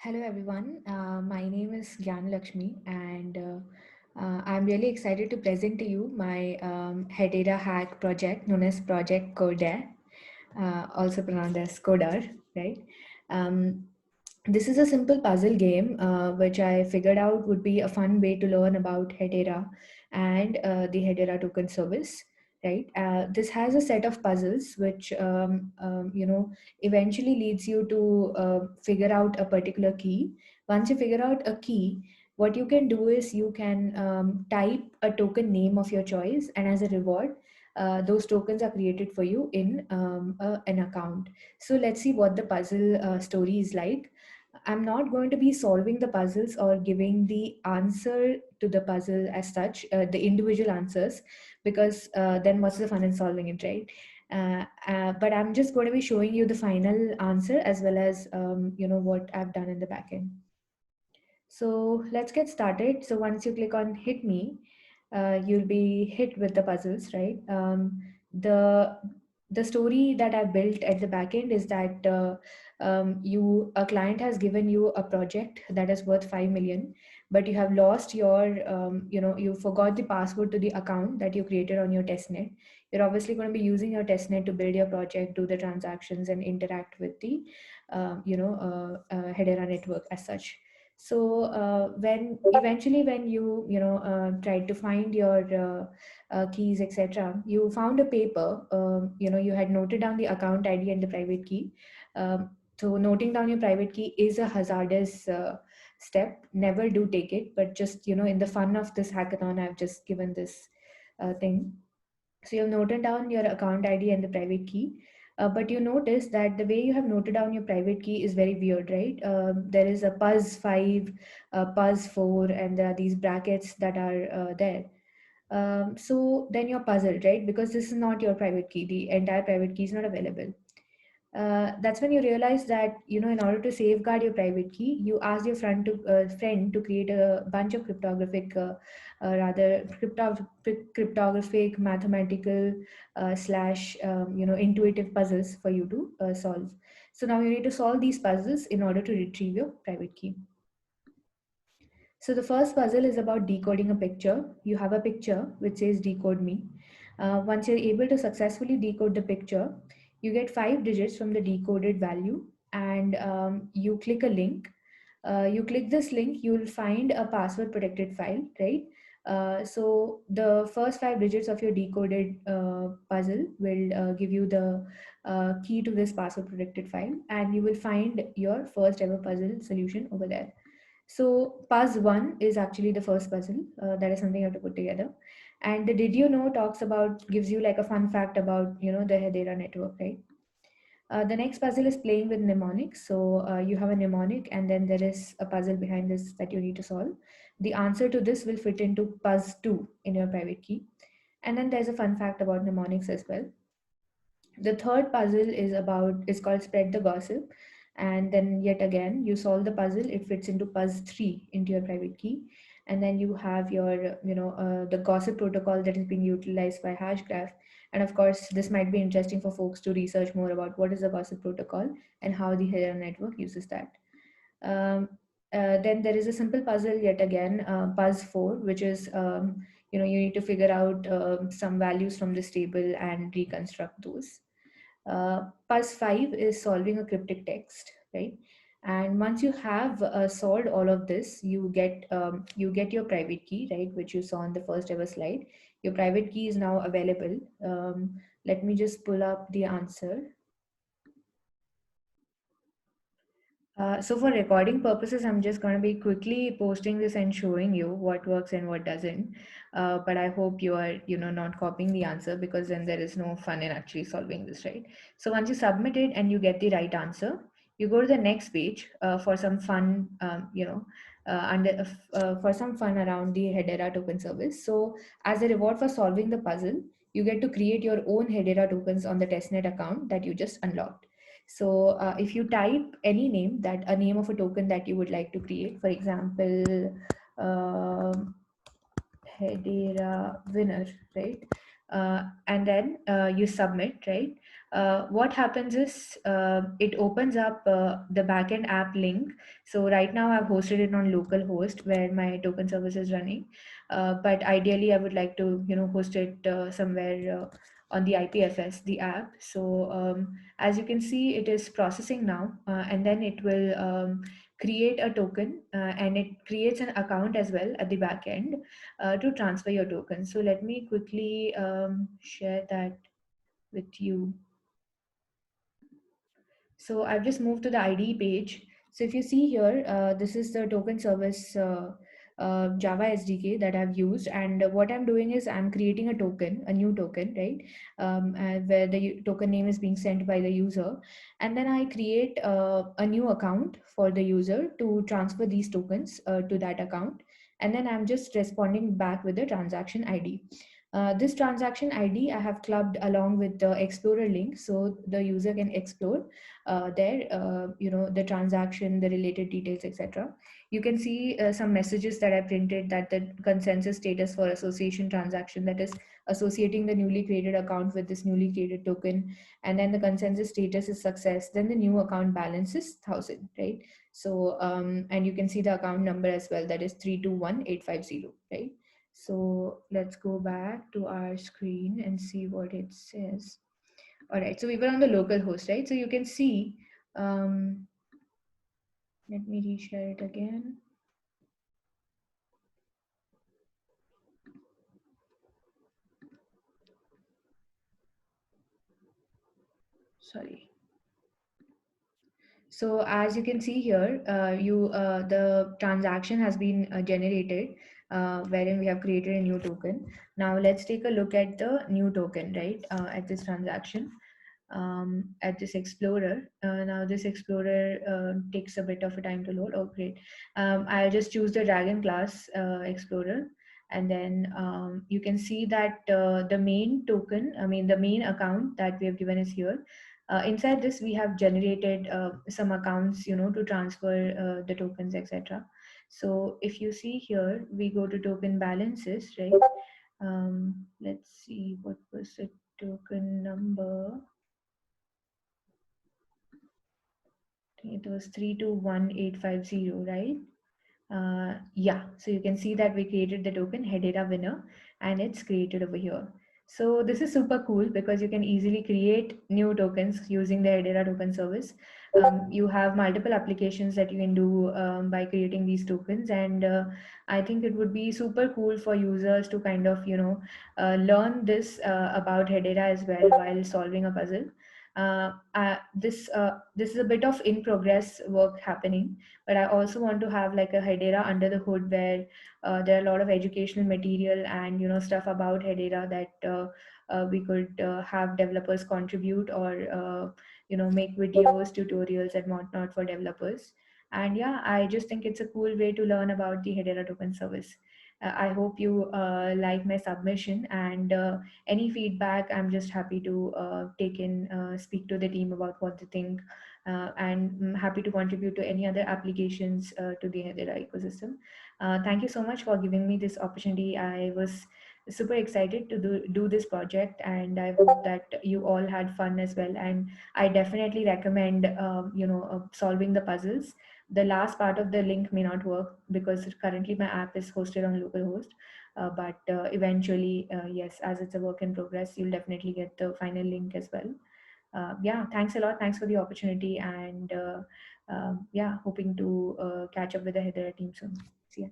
Hello everyone, my name is Gyan Lakshmi and I'm really excited to present to you my Hedera hack project known as Project Codare, also pronounced as Codar, right? Um, this is a simple puzzle game which I figured out would be a fun way to learn about Hedera and the Hedera token service. Right. This has a set of puzzles which eventually leads you to figure out a particular key. Once you figure out a key, what you can do is you can type a token name of your choice, and as a reward, those tokens are created for you in an account. So let's see what the puzzle story is like. I'm not going to be solving the puzzles or giving the answer to the puzzle as such, the individual answers, because then what's the fun in solving it, right? But I'm just going to be showing you the final answer as well as what I've done in the backend. So let's get started. So once you click on hit me, you'll be hit with the puzzles, right? The story that I built at the backend is that a client has given you a project that is worth 5 million, but you have lost your you forgot the password to the account that you created on your testnet. You're obviously going to be using your testnet to build your project, do the transactions, and interact with the Hedera network as such. So when eventually when you tried to find your keys, etc., you found a paper. You had noted down the account ID and the private key. So noting down your private key is a hazardous step. Never do take it, but just in the fun of this hackathon, I've just given this thing. So you've noted down your account ID and the private key. But you notice that the way you have noted down your private key is very weird, right? There is a PUZ5, PUZ4, and there are these brackets that are there. So then you're puzzled, right? Because this is not your private key. The entire private key is not available. That's when you realize that in order to safeguard your private key, you ask your friend to create a bunch of cryptographic, mathematical slash intuitive puzzles for you to solve. So now you need to solve these puzzles in order to retrieve your private key. So the first puzzle is about decoding a picture. You have a picture which says decode me. Once you're able to successfully decode the picture, you get 5 digits from the decoded value, and you click a link. You click this link, you will find a password protected file, right? So the first 5 digits of your decoded puzzle will give you the key to this password protected file, and you will find your first ever puzzle solution over there. So Puzz 1 is actually the first puzzle. That is something you have to put together. And the Did You Know talks about, gives you like a fun fact about, the Hedera network, right? The next puzzle is playing with mnemonics. So you have a mnemonic, and then there is a puzzle behind this that you need to solve. The answer to this will fit into Puzz 2 in your private key. And then there's a fun fact about mnemonics as well. The third puzzle is called Spread the Gossip. And then yet again, you solve the puzzle, it fits into Puzz 3 into your private key. And then you have your, the gossip protocol that is being utilized by Hashgraph. And of course, this might be interesting for folks to research more about what is the gossip protocol and how the Hedera network uses that. Um, then there is a simple puzzle yet again, Puzz 4, which is, you need to figure out some values from this table and reconstruct those. Puzz 5 is solving a cryptic text, right? And once you have solved all of this, you get your private key, right, which you saw on the first ever slide. Your private key is now available. Let me just pull up the answer. So for recording purposes, I'm just going to be quickly posting this and showing you what works and what doesn't. But I hope you are, not copying the answer, because then there is no fun in actually solving this, right? So once you submit it and you get the right answer, you go to the next page for some fun, for some fun around the Hedera token service. So as a reward for solving the puzzle, you get to create your own Hedera tokens on the testnet account that you just unlocked. So if you type any name, that a name of a token that you would like to create, for example, Hedera winner, right? And then you submit, right? what happens is it opens up the backend app link. So right now I've hosted it on localhost where my token service is running, but ideally I would like to host it somewhere on the IPFS, the app. So as you can see, it is processing now, and then it will create a token, and it creates an account as well at the back end to transfer your token. So let me quickly share that with you. So I've just moved to the IDE page. So if you see here, this is the token service Java SDK that I've used. And what I'm doing is I'm creating a token, a new token, right? Where the token name is being sent by the user. And then I create a new account for the user to transfer these tokens to that account. And then I'm just responding back with the transaction ID. This transaction ID I have clubbed along with the Explorer link so the user can explore there, the transaction, the related details, etc. You can see some messages that I printed, that the consensus status for association transaction, that is associating the newly created account with this newly created token, and then the consensus status is success, then the new account balance is 1,000, right? So and you can see the account number as well, that is 321850, right? So let's go back to our screen and see what it says. All right, so we were on the local host, right? So you can see, let me reshare it again. Sorry. So as you can see here, the transaction has been generated, wherein we have created a new token. Now let's take a look at the new token, right? At this transaction. At this explorer. Now this explorer takes a bit of a time to load. Oh, great. I'll just choose the Dragon class explorer. And then you can see that the main token, the main account that we have given is here. Inside this, we have generated some accounts, to transfer the tokens, etc. So if you see here, we go to token balances, right? Let's see, what was the token number? It was 321850, right? Yeah, so you can see that we created the token Hedera winner, and it's created over here. So this is super cool because you can easily create new tokens using the Hedera token service. You have multiple applications that you can do by creating these tokens, and I think it would be super cool for users to kind of learn this about Hedera as well while solving a puzzle. This is a bit of in progress work happening, but I also want to have like a Hedera under the hood where there are a lot of educational material and stuff about Hedera that we could have developers contribute, or make videos, tutorials, and whatnot for developers. And yeah, I just think it's a cool way to learn about the Hedera token service. I hope you like my submission, and any feedback I'm just happy to take in, speak to the team about what they think, and I'm happy to contribute to any other applications to the Hedera ecosystem. Thank you so much for giving me this opportunity. I was super excited to do this project, and I hope that you all had fun as well. And I definitely recommend solving the puzzles. The last part of the link may not work because currently my app is hosted on localhost. But eventually, yes, as it's a work in progress, you'll definitely get the final link as well. Yeah, thanks a lot. Thanks for the opportunity, and yeah, hoping to catch up with the Hedera team soon. See ya.